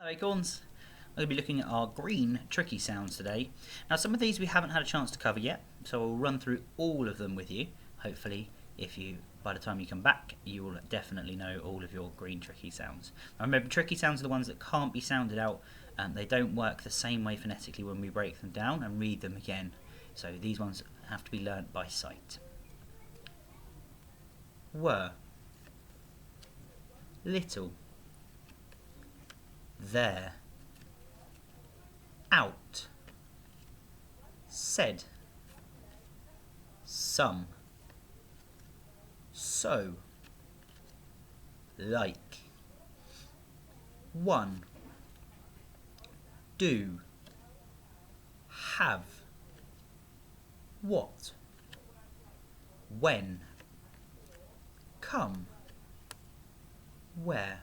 Acorns. We're going to be looking at our green tricky sounds today. Now some of these we haven't had a chance to cover yet, so I'll run through all of them with you. Hopefully by the time you come back you will definitely know all of your green tricky sounds. Now remember, tricky sounds are the ones that can't be sounded out, and they don't work the same way phonetically when we break them down and read them again. So these ones have to be learnt by sight. Were, little, there, out, said, some, so, like, one, do, have, what, when, come, where.